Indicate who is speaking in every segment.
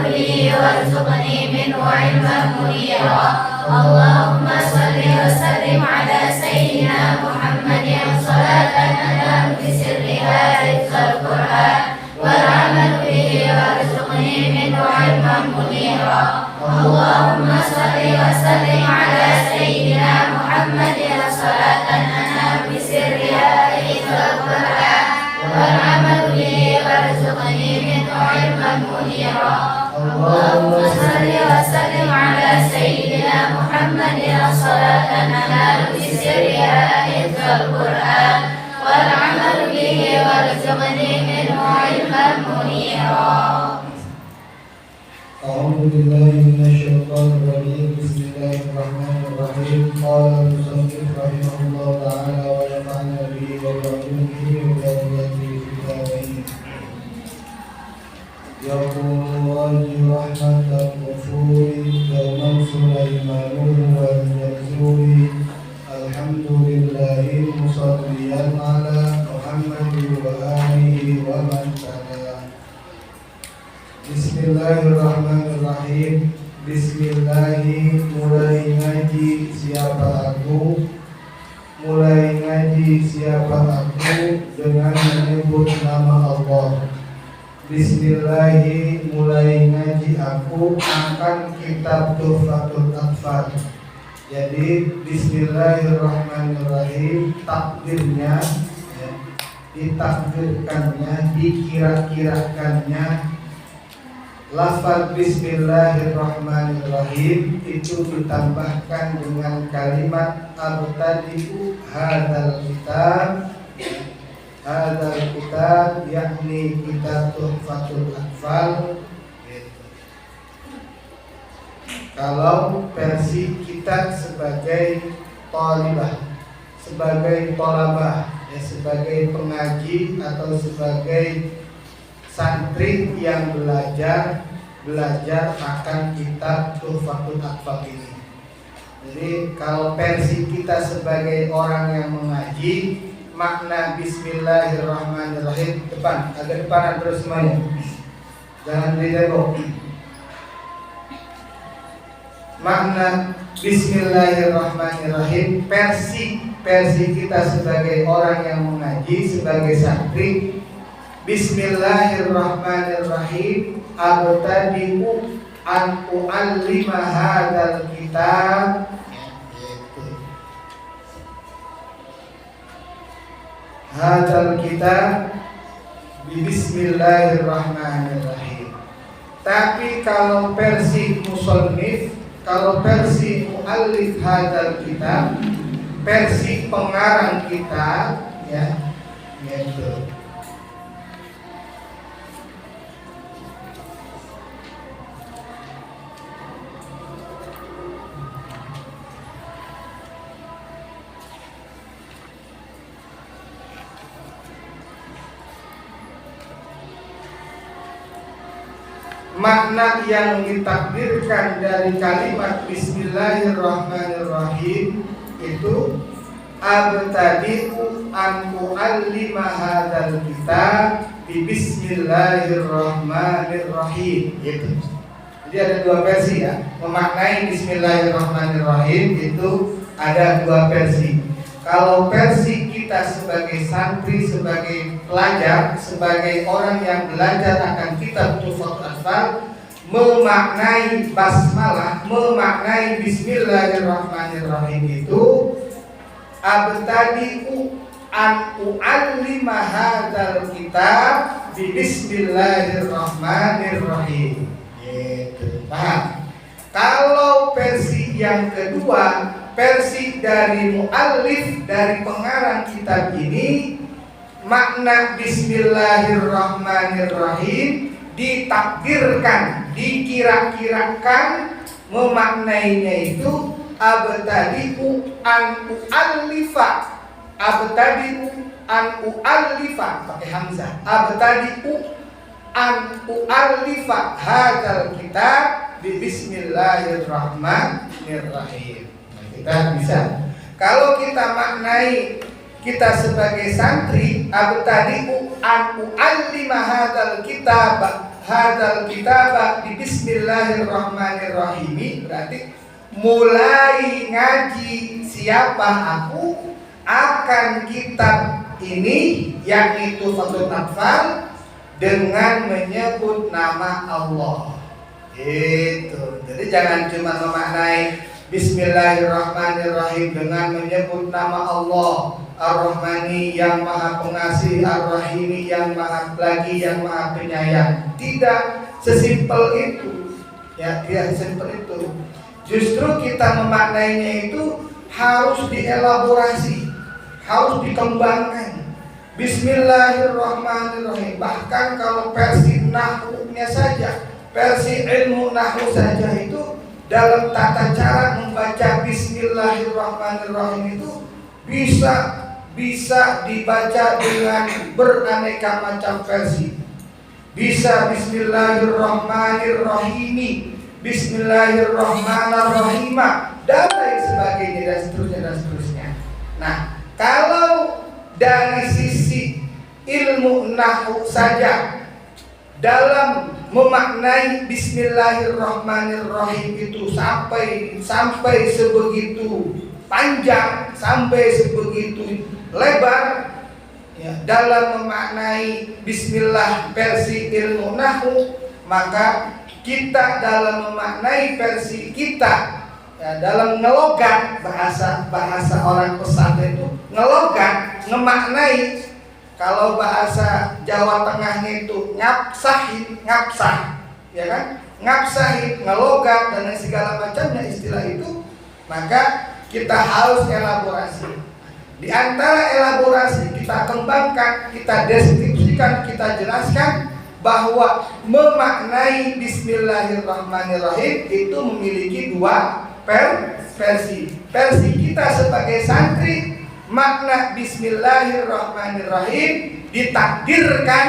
Speaker 1: لي وارزقني منه علما منيرا. اللهم صل وسلم على سيدنا محمد صلاة تنال بسرها حفظ القرآن والعمل به وارزقني منه علما منيرا. اللهم صل وسلم على سيدنا محمد صلاة تنال بسرها حفظ القرآن والعمل به وارزقني منه علما منيرا. اللهم صل وسلم على سيدنا محمد صلاة تنال بسرها حفظ القرآن والعمل به وارزقني منه علما منيرا.
Speaker 2: أعوذ بالله من الشيطان الرجيم. بسم الله الرحمن الرحيم. قال المصنف رحمه الله تعالى ونفعنا به وبعلومه وبركاته في الدارين. يقول راجي رحمة الغفور دوما سليمان والجزور. الحمد لله مصليا على محمد وآله ومن تلا. Bismillahirrahmanirrahim. Bismillahi, mulai ngaji siapa aku, mulai ngaji siapa aku dengan menyebut nama Allah. Bismillahi, mulai ngaji aku akan kitab Tuhfatul Atfal. Jadi Bismillahirrahmanirrahim, takdirnya ya, ditakdirkannya, dikira-kirakannya lafaz Bismillahirrahmanirrahim itu ditambahkan dengan kalimat abtadi'u hadzal kitab yakni kitab Tuhfatul Atfal. Kalau versi kita sebagai talibah, sebagai tolabah, ya, sebagai pengaji atau sebagai santri yang belajar akan kitab Tuhfatul Atfal ini. Jadi kalau versi kita sebagai orang yang mengaji, makna Bismillahirrahmanirrahim depan, agak depanan terus semuanya. Jangan ditembok. Makna Bismillahirrahmanirrahim versi kita sebagai orang yang mengaji, sebagai santri. Bismillahirrahmanirrahim, abtadi'u an u'allima hadzal kitab. Hadzal kitab Bismillahirrahmanirrahim. Tapi kalau versi musannif, kalau versi muallif hadzal kitab, versi pengarang kitab, ya, gitu. Makna yang ditakdirkan dari kalimat Bismillahirrahmanirrahim itu abtadi'u an u'allima hadzal kitab bi Bismillahirrahmanirrahim. Gitu. Jadi ada dua versi ya. Memaknai Bismillahirrahmanirrahim itu ada dua versi. Kalau versi kita sebagai santri, sebagai pelajar, sebagai orang yang belajar akan kitab Tuhfatul Atfal, memaknai basmalah, memaknai Bismillahirrahmanirrahim itu abtadi'u an u'allima hadzal kitab bi Bismillahirrahmanirrahim. Gitu. Paham? Kalau versi yang kedua, versi dari muallif, dari pengarang kitab ini, makna Bismillahirrahmanirrahim ditakdirkan, dikira-kirakan, memaknainya itu abtadi'u an u'allifa, abtadi'u an u'allifa pakai hamzah, abtadi'u an u'allifa hadzal kitab bi Bismillahirrahmanirrahim. Kita bisa. Kalau kita maknai kita sebagai santri, abtadi'u an u'allima hadzal kitab hadzal kitaba bismillahirrahmanirrahim, berarti mulai ngaji siapa aku akan kitab ini, yakni Tuhfatul Atfal, dengan menyebut nama Allah. Itu. Jadi jangan cuma memaknai Bismillahirrahmanirrahim dengan menyebut nama Allah Ar-Rahmani yang Maha Pengasih, Ar-Rahimi yang Maha Pelagi, yang Maha Penyayang. Tidak sesimpel itu. Ya, tidak sesimpel itu. Justru kita memaknainya itu harus dielaborasi, harus dikembangkan. Bismillahirrahmanirrahim. Bahkan kalau versi nahwunya saja, versi ilmu nahwu saja itu, dalam tata cara membaca Bismillahirrahmanirrahim itu bisa dibaca dengan beraneka macam versi. Bisa Bismillahirrahmanirrahim, Bismillahirrahmanirrahim, dan lain sebagainya, dan seterusnya. Nah, kalau dari sisi ilmu nahwu saja, dalam memaknai Bismillahirrahmanirrahim itu sampai sebegitu panjang, sampai sebegitu lebar, ya, dalam memaknai Bismillah versi ilmu nahwu, maka kita dalam memaknai versi kita, ya, dalam ngelogat, bahasa orang pesantren itu ngelogat, ngemaknai. Kalau bahasa Jawa Tengahnya itu ngapsah, ya kan? Ngapsah, ngelogat, dan segala macamnya istilah itu, maka kita harus elaborasi. Di antara elaborasi kita kembangkan, kita deskripsikan, kita jelaskan bahwa memaknai Bismillahirrahmanirrahim itu memiliki dua versi. Versi kita sebagai santri, makna Bismillahirrahmanirrahim ditakdirkan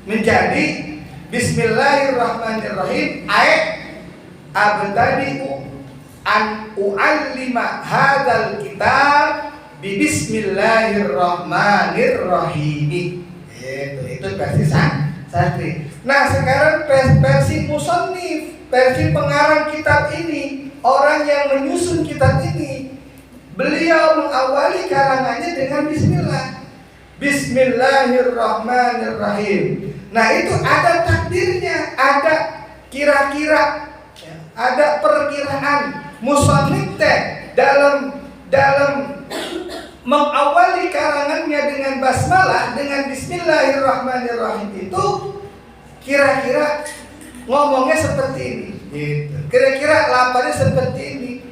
Speaker 2: menjadi Bismillahirrahmanirrahim abtadi'u an u'allima hadzal kitab bi Bismillahirrahmanirrahim. Itu versi santri. Nah, sekarang versi musannif, versi pengarang kitab ini, orang yang menyusun kitab ini, beliau mengawali karangannya dengan Bismillah. Bismillahirrahmanirrahim. Nah, itu ada takdirnya, ada kira-kira, ada perkiraan. Musannif dalam mengawali karangannya dengan basmalah, dengan Bismillahirrahmanirrahim itu kira-kira ngomongnya seperti ini. Gitu. Kira-kira lafaznya seperti ini.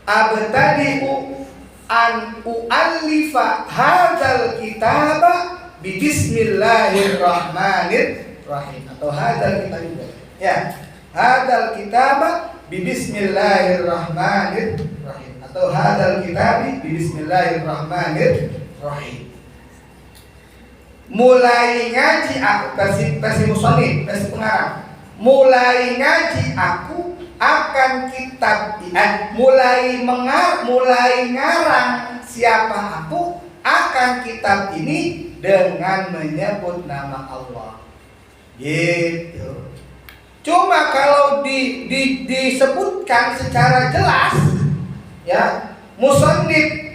Speaker 2: Abtadi'u an u'allifa hadzal kitaba bi Bismillahirrahmanirrahim, atau hadzal kitab juga. Ya, hadzal kitaba bi Bismillahirrahmanirrahim, atau hadzal kitab bi Bismillahirrahmanirrahim. Mulai ngaji aku, versi musannif, versi pengarang. Mulai ngaji aku akan kitab mulai ngarang siapa aku akan kitab ini dengan menyebut nama Allah. Gitu. Cuma kalau disebutkan secara jelas, ya, musannif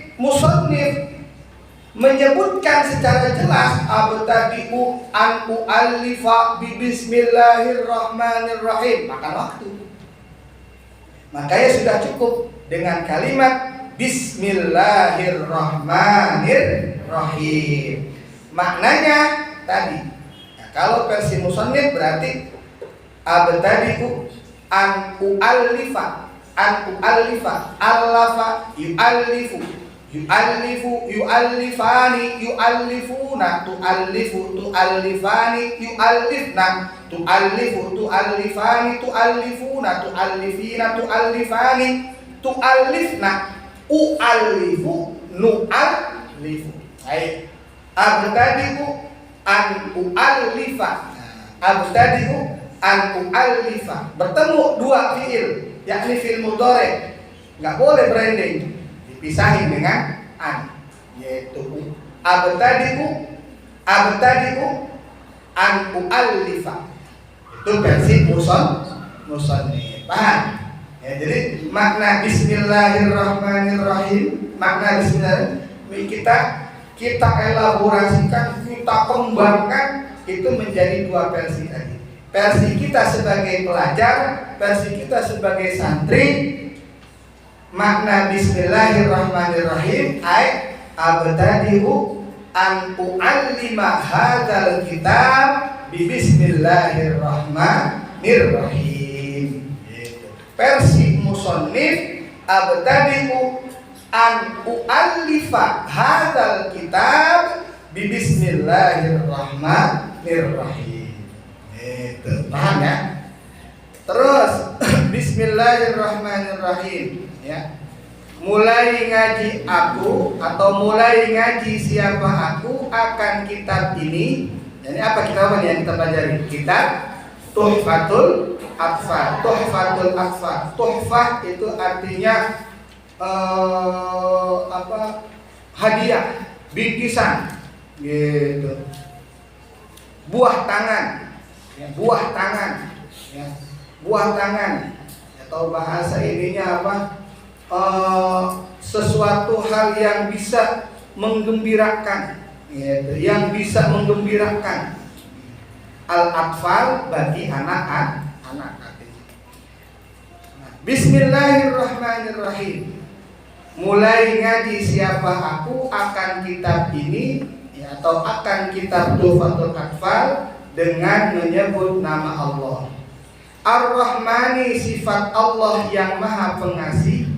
Speaker 2: menyebutkan secara jelas abtadi'u an u'allifa bi Bismillahirrahmanirrahim, makan waktu. Makanya sudah cukup dengan kalimat Bismillahirrahmanirrahim. Maknanya tadi, nah, kalau versi musannif berarti abtadi'u an u'allifa, allafa, yu'allifani, yu'allifuna, tu'allifani, yu'allifna, tu'allifani, tu'allifuna, tu'allifina, tu'allifani, tu'allifna, u'allifu, nu'allifu. Baik. Abtadi'u an u'allifa. Abtadi'u an u'allifa. Bertemu dua fiil, yakni fiil mudhari. Enggak boleh branding. Dipisahin dengan an, yaitu abtadi'u an u'allifa. Itu versi musannif. Paham? Ya, jadi makna bismillahirrahmanirrahim, makna bismillah kita elaborasikan, kita kembangkan itu menjadi dua versi tadi. Versi kita sebagai pelajar, versi kita sebagai santri. Makna bismillahirrahmanirrahim ay abtadi'u an u'allima hadzal kitab bi bismillahirrahmanirrahim. Versi musannif abtadi'u an u'allifa hadzal kitab bi bismillahirrahmanirrahim. Itu paham ya? Terus bismillahirrahmanirrahim ya. Mulai ngaji aku atau mulai ngaji siapa aku akan kitab ini. Jadi apa kitab yang kita pelajari? Kitab Tuhfatul Atfal. Tuhfatul Atfal. Tuhfah itu artinya hadiah, bingkisan gitu. Buah tangan. Ya, buah tangan. Ya, buah tangan. Atau bahasa ininya apa? Sesuatu hal yang bisa menggembirakan, gitu, yang bisa menggembirakan. Al-atfal bagi anak-anak. Bismillahirrahmanirrahim. Mulai ngaji siapa aku akan kitab ini ya, atau akan kitab Tuhfatul Atfal dengan menyebut nama Allah. Ar-Rahmani sifat Allah yang maha pengasih.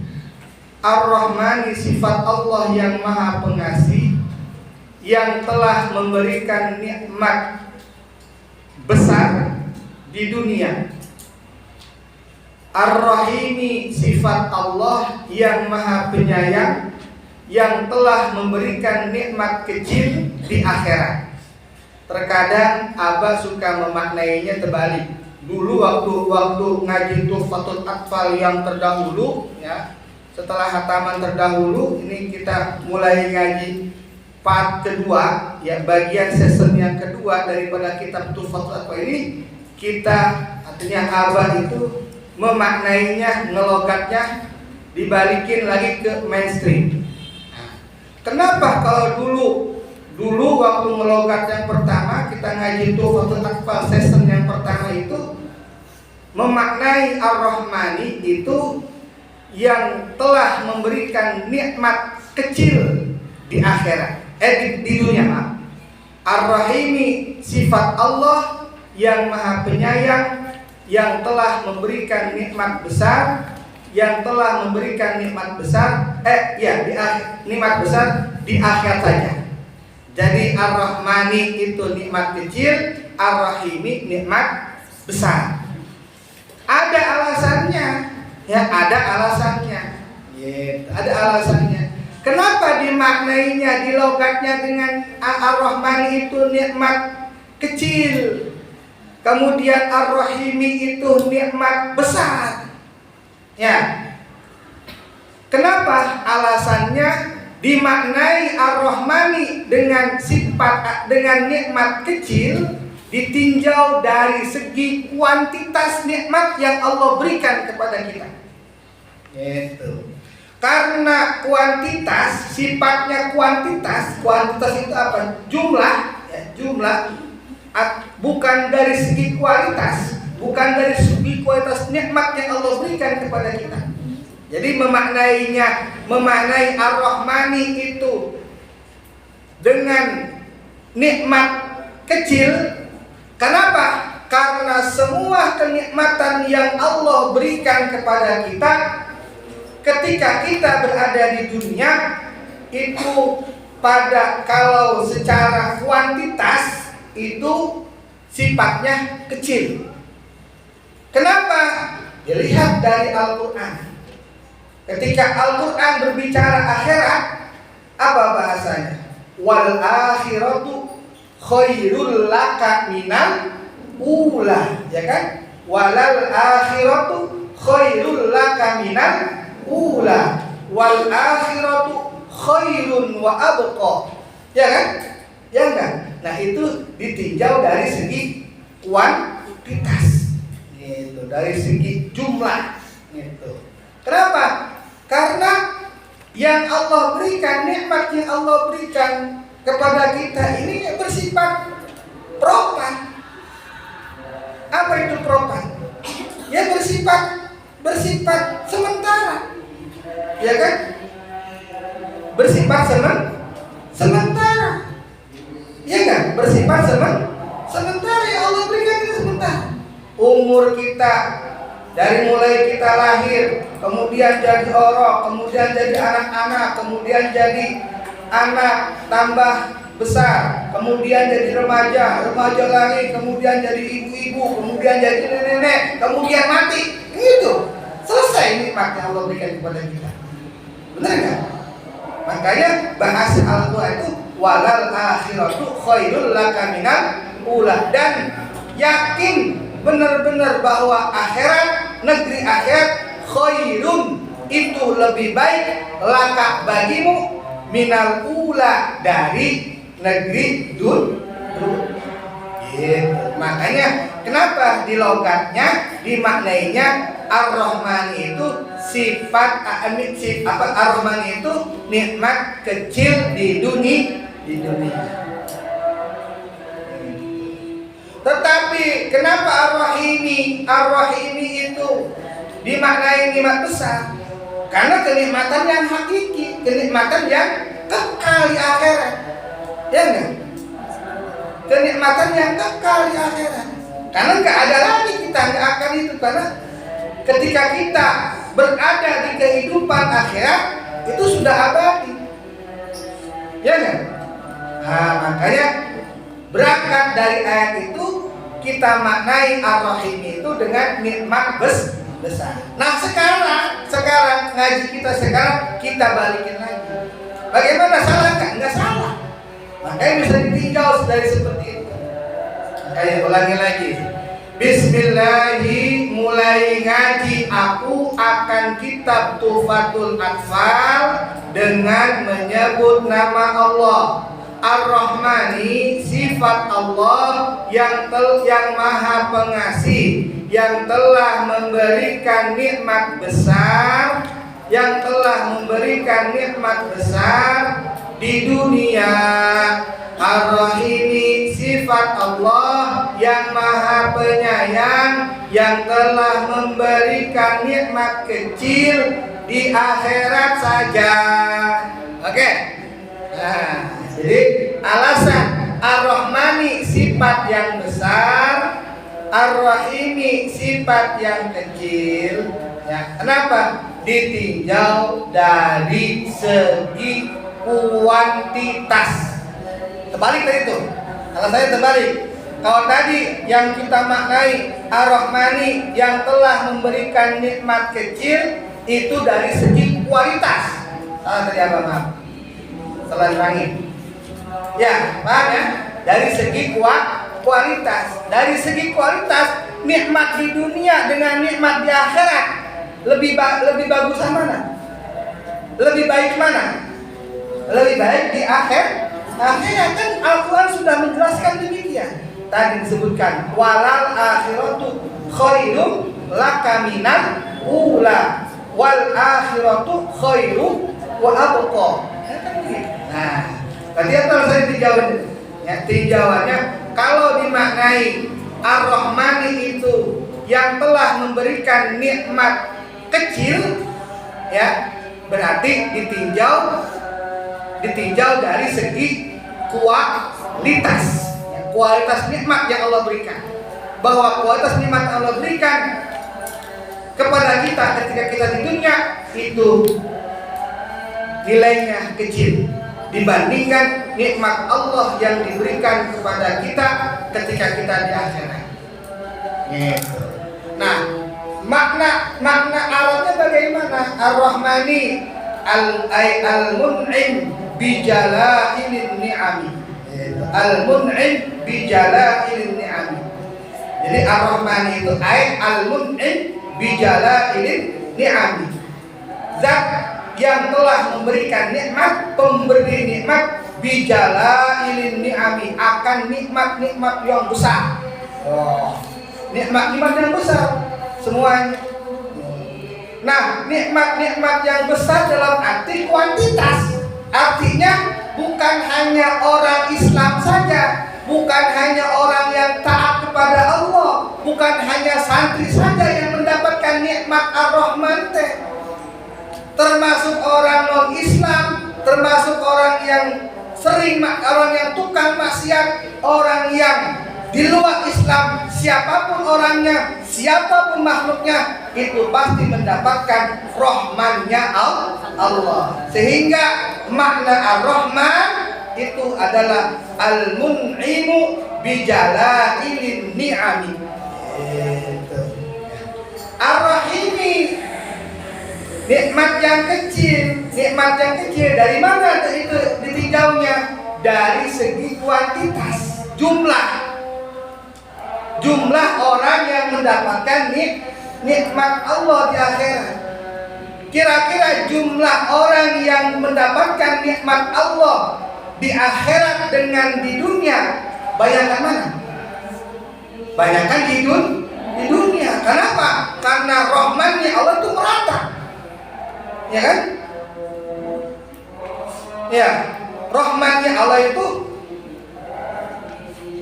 Speaker 2: Ar-Rahmani sifat Allah yang maha pengasih, yang telah memberikan nikmat besar di dunia. Ar-Rahimi sifat Allah yang maha penyayang, yang telah memberikan nikmat kecil di akhirat. Terkadang Abah suka memaknainya terbalik. Dulu waktu ngaji Tuhfatul Atfal yang terdahulu ya, setelah hataman terdahulu, ini kita mulai ngaji part kedua ya, bagian season yang kedua daripada kitab Tuhfatul Atfal ini. Kita artinya Abah itu memaknainya, ngelogatnya dibalikin lagi ke mainstream. Nah, kenapa kalau dulu waktu ngelogat yang pertama kita ngaji Tuhfatul Atfal season yang pertama itu memaknai Ar-Rahmani itu yang telah memberikan nikmat kecil di akhirat, di dunia maaf. Ar-Rahimi sifat Allah yang maha penyayang, yang telah memberikan nikmat besar, yang telah memberikan nikmat besar, nikmat besar di akhirat saja. Jadi Ar-Rahmani itu nikmat kecil, Ar-Rahimi nikmat besar. Ada alasannya, ya ada alasannya. Ada alasannya. Kenapa dimaknainya, dilogatnya dengan Ar-Rahmani itu nikmat kecil, kemudian Ar-Rahimi itu nikmat besar? Ya. Kenapa? Alasannya dimaknai Ar-Rahmani dengan sifat, dengan nikmat kecil, ditinjau dari segi kuantitas nikmat yang Allah berikan kepada kita. Gitu. Karena kuantitas, sifatnya kuantitas itu apa? Jumlah, ya, jumlah. Bukan dari segi kualitas, bukan dari segi kualitas nikmat yang Allah berikan kepada kita. Jadi memaknai Ar-Rahmani itu dengan nikmat kecil. Kenapa? Karena semua kenikmatan yang Allah berikan kepada kita ketika kita berada di dunia itu kalau secara kuantitas itu sifatnya kecil. Kenapa? Dilihat dari Al-Quran. Ketika Al-Quran berbicara akhirat, apa bahasanya? Wal akhiratu khairul laka minal ula, ya kan? Walal akhiratu khairul laka minal ula, wal akhiratu khairun wa abqa, ya kan? Ya kan? Nah itu ditinjau dari segi kuantitas, gitu, dari segi jumlah, gitu. Kenapa? Karena yang Allah berikan, nikmat yang Allah berikan kepada kita ini bersifat propan. Apa itu propan? Ya bersifat sementara, ya kan? Bersifat sementara, ya kan? Bersifat sementara yang Allah berikan itu sementara. Umur kita dari mulai kita lahir, kemudian jadi orok, kemudian jadi anak-anak, kemudian jadi anak tambah besar, kemudian jadi remaja lagi, kemudian jadi ibu-ibu, kemudian jadi nenek, kemudian mati. Gitu. Selesai nikmat yang Allah berikan kepada kita. Benar enggak? Makanya bahasa Al-Quran itu walal akhiratu khairul laka minal ula, dan yakin benar-benar bahwa akhirat, negeri akhirat khairun itu lebih baik laka bagimu minal ula dari negeri dunia. Gitu. Makanya kenapa di logatnya dimaknainya Ar-Rahman itu sifat Ar-Rahman itu nikmat kecil di dunia. Tetapi kenapa Ar-Rahimi itu dimaknai nikmat besar? Karena kenikmatan yang hakiki, kenikmatan yang kekal di akhirat. Ya enggak? Kenikmatan yang kekal di akhirat. Karena enggak ada lagi, kita enggak akan itu, karena ketika kita berada di kehidupan akhirat itu sudah abadi. Ya enggak? Nah, makanya berangkat dari ayat itu kita maknai Ar-Rahim itu dengan nikmat besar. Nah sekarang ngaji kita sekarang kita balikin lagi. Bagaimana, salah enggak? Enggak salah. Makanya bisa ditinjau dari seperti itu. Makanya ulangi lagi. Bismillahi, mulai ngaji aku akan kitab Tuhfatul Atfal dengan menyebut nama Allah. Ar-Rahmani, sifat Allah yang maha pengasih, yang telah memberikan nikmat besar, di dunia. Ar-Rahimi, sifat Allah yang maha penyayang, yang telah memberikan nikmat kecil di akhirat saja. Oke. Nah, jadi alasan Ar-Rahmani sifat yang besar, Ar-Rahimi sifat yang kecil. Ya, kenapa? Ditinjau dari segi kuantitas. Terbalik tadi itu. Alasannya terbalik. Kalau tadi yang kita maknai Ar-Rahmani yang telah memberikan nikmat kecil itu dari segi kualitas. Salah tadi apa, maaf? Salah terangin. Ya, paham ya? Dari segi kualitas. Dari segi kualitas, nikmat di dunia dengan nikmat di akhirat lebih bagus mana? Lebih baik mana? Lebih baik di akhirat kan Al-Quran sudah menjelaskan demikian. Tadi disebutkan walal akhiratu khairum laka minal ula wal akhiratu khairu wa abqa. Nah, berarti apa saya tinjauannya? Ya, tinjauannya kalau dimaknai Ar-Rahmani itu yang telah memberikan nikmat kecil, ya berarti ditinjau dari segi kualitas, ya, kualitas nikmat yang Allah berikan. Bahwa kualitas nikmat yang Allah berikan kepada kita ketika kita di dunia itu nilainya kecil dibandingkan nikmat Allah yang diberikan kepada kita ketika kita di akhirat. Gitu. Nah, makna Arabnya bagaimana? Ar-Rahmani al-mun'im bijalailin ni'ami. Al-mun'im bijalailin ni'ami. Jadi Ar-Rahmani itu al-mun'im bijalailin ni'ami. Zat yang telah memberikan nikmat, pemberi nikmat bijalailin ni'ami, akan nikmat-nikmat yang besar. Oh, nikmat-nikmat yang besar semuanya. Nah, nikmat-nikmat yang besar dalam arti kuantitas. Artinya bukan hanya orang Islam saja, bukan hanya orang yang taat kepada Allah, bukan hanya santri saja yang mendapatkan nikmat Ar-Rahman teh. Termasuk orang non-Islam, termasuk orang yang orang yang tukang maksiat, orang yang di luar Islam, siapapun orangnya, siapapun makhluknya, itu pasti mendapatkan rahmannya Allah. Sehingga makna Ar-Rahman itu adalah Al-Mun'imu bijalailin ni'ami. Ar-Rahimi, nikmat yang kecil. Nikmat yang kecil dari mana itu ditinjaunya? Dari segi kuantitas, jumlah orang yang mendapatkan nikmat Allah di akhirat. Kira-kira jumlah orang yang mendapatkan nikmat Allah di akhirat dengan di dunia, bayangkan mana? Bayangkan di dunia. Kenapa? Karena rahmannya Allah itu merata. Ya kan? Ya, rahmannya Allah itu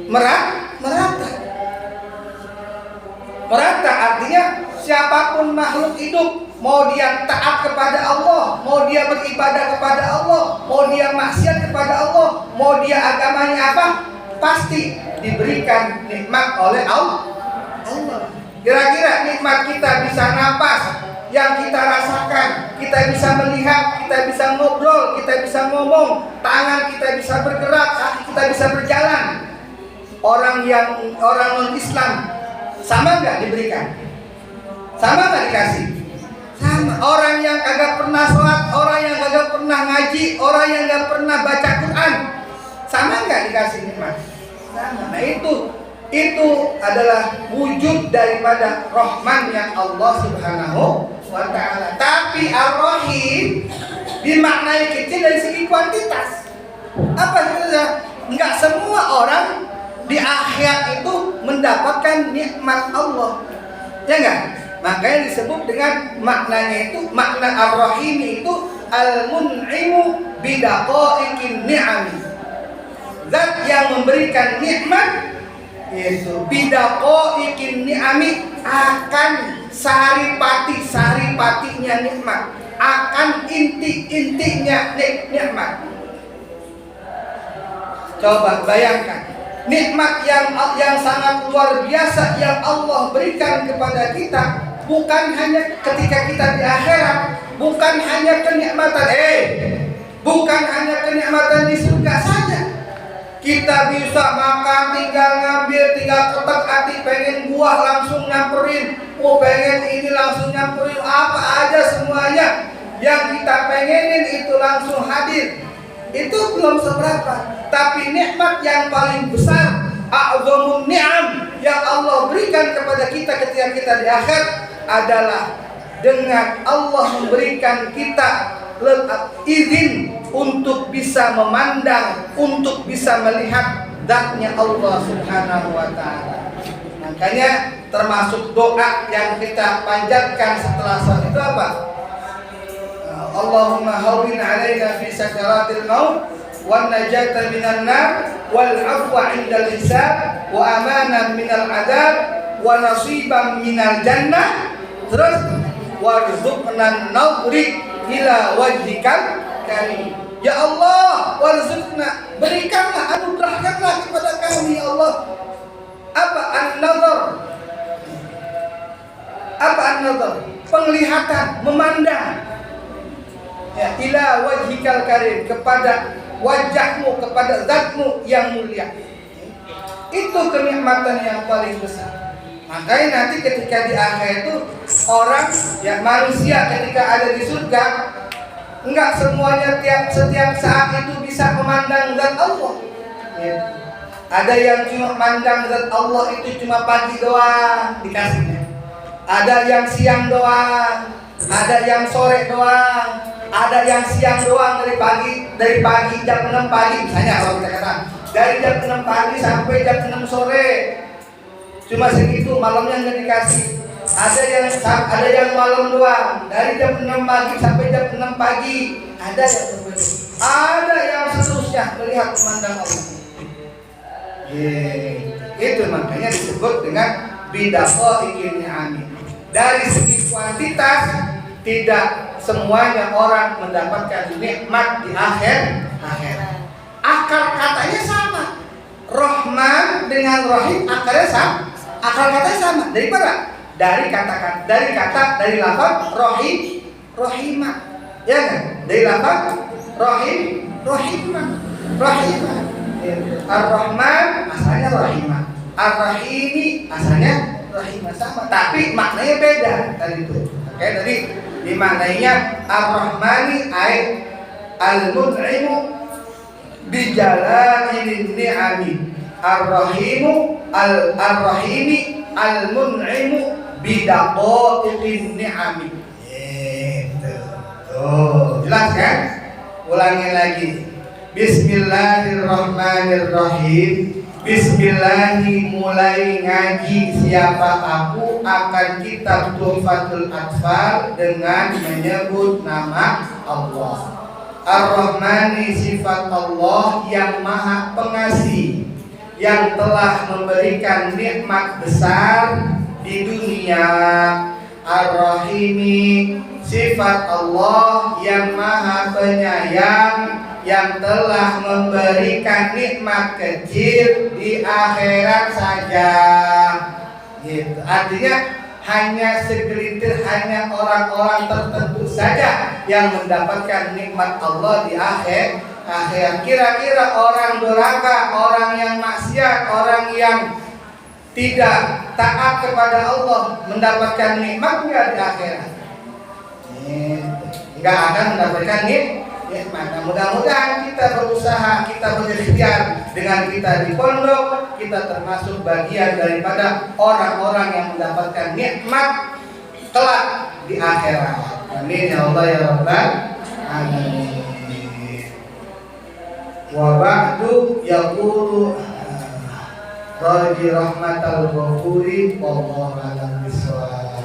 Speaker 2: merata. Merata artinya siapapun makhluk hidup, mau dia taat kepada Allah, mau dia beribadah kepada Allah, mau dia maksiat kepada Allah, mau dia agamanya apa, pasti diberikan nikmat oleh Allah. Kira-kira nikmat kita bisa napas, yang kita rasakan, kita bisa melihat, kita bisa ngobrol, kita bisa ngomong, tangan kita bisa bergerak, kaki kita bisa berjalan. Orang non-Islam sama nggak diberikan? Sama nggak dikasih? Sama. Orang yang kagak pernah sholat, orang yang kagak pernah ngaji, orang yang nggak pernah baca Quran, sama nggak dikasih nikmat? Sama. Nah itu adalah wujud daripada rahman yang Allah Subhanahu wa ta'ala. Tapi Ar-Rahim dimaknai kecil dari segi kuantitas. Apa sebenarnya? Enggak semua orang di akhirat itu mendapatkan nikmat Allah. Ya enggak? Makanya disebut dengan maknanya itu, makna Ar-Rahim itu Al-Mun'imu bidaqaiqin ni'ami. Zat yang memberikan nikmat, yaitu bidaqaiqin ni'ami, akan saripatinya nikmat, akan inti-intinya nikmat. Coba bayangkan nikmat yang sangat luar biasa yang Allah berikan kepada kita, bukan hanya ketika kita di akhirat, bukan hanya kenikmatan di surga saja. Kita bisa makan, tinggal ngambil, tinggal ketek hati, pengen buah langsung nyamperin, pengen ini langsung nyamperin, apa aja semuanya yang kita pengenin itu langsung hadir. Itu belum seberapa, tapi nikmat yang paling besar, a'zamun ni'am yang Allah berikan kepada kita ketika kita di akhir adalah dengan Allah memberikan kita izin untuk bisa memandang, untuk bisa melihat zatnya Allah Subhanahu wa ta'ala. Makanya termasuk doa yang kita panjatkan setelah salat itu apa? Allahumma hawwin 'alaina fi sakaratil maut wan najata minan nar wal 'afwa 'indal hisab wa amanan minal 'adzab wa nasiban minal jannah. Terus warzuqna nadri ila wajhikal karim. Ya Allah, warzuqna, berikanlah, anugerahkanlah kepada kami ya Allah. Apa an-nazar? Apa an-nazar? Penglihatan, memandang. Ya, ila wajhikal karim, kepada wajahmu, kepada zatmu yang mulia. Itu kenikmatan yang paling besar. Makanya nanti ketika di akhir itu orang, ya manusia ketika ada di surga, enggak semuanya setiap saat itu bisa memandang zat Allah. Ya. Ada yang cuma memandang zat Allah itu cuma pagi doang dikasihnya. Ada yang siang doang, ada yang sore doang, Ada yang siang doang dari pagi jam 6 pagi misalnya, kalau kita katakan dari jam 6 pagi sampai jam 6 sore. Cuma segitu, malamnya nggak dikasih. Ada yang malam doang dari jam 6 pagi sampai jam 6 pagi. Ada yang seterusnya melihat memandang Allah. Itu makanya disebut dengan bidaqaiqin ni'ami. Dari segi kuantitas tidak semuanya orang mendapatkan nikmat di akhir. Akar katanya sama. Rahman dengan Rahim akarnya sama. Akar katanya sama. Dari mana? Dari lafaz Rahimah. Ya kan? Dari lafaz Rahimah. Ar-Rahman asalnya Rahimah. Ar-Rahimi asalnya Rahimah, sama, tapi maknanya beda tadi itu. Oke, tadi dimaknainya Ar-Rahmani ay al-mun'imu bijala'il ni'ami. Ar-Rahimi al-mun'imu bidaqaiqin ni'ami. Gitu. Tuh, jelas kan? Ulangi lagi. Bismillahirrahmanirrahim. Bismillahi, mulai ngaji siapa aku akan kitab Tuhfatul Atfal dengan menyebut nama Allah. Ar-Rahmani, sifat Allah yang maha pengasih, yang telah memberikan nikmat besar di dunia. Ar-Rahimi, sifat Allah yang maha penyayang, yang telah memberikan nikmat kecil di akhirat saja. Gitu. Artinya hanya segelintir, hanya orang-orang tertentu saja yang mendapatkan nikmat Allah di akhir. Kira-kira orang durhaka, orang yang maksiat, orang yang tidak taat kepada Allah mendapatkan nikmatnya di akhirat? Enggak akan mendapatkan nikmat. Nah, mudah-mudahan kita berusaha, kita berikhtiar dengan kita di pondok, kita termasuk bagian daripada orang-orang yang mendapatkan nikmat kelak di akhirat. Amin ya Allah ya Rabbal alamin. Wa ba'du yaqulu raji rahmatal ghafuri wallahu a'lam bishawab.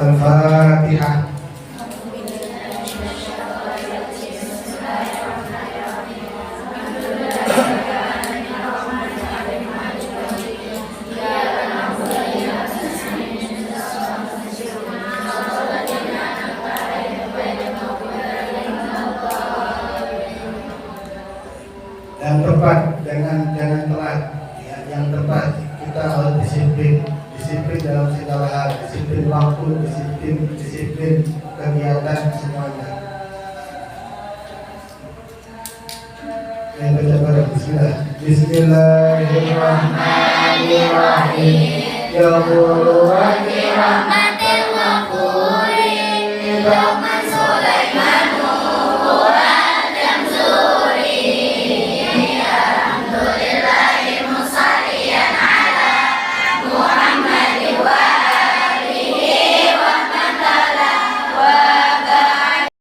Speaker 2: Al-Fatihah. Yang tepat, jangan telat. Ya, yang tepat kita harus disiplin dalam segala hal, disiplin waktu, disiplin kegiatan semuanya. Yang baca bareng bismillah. Bismillahirrahmanirrahim. Ya Allah,
Speaker 1: Rahmatil Ghafuri, Rahman Sulaiman.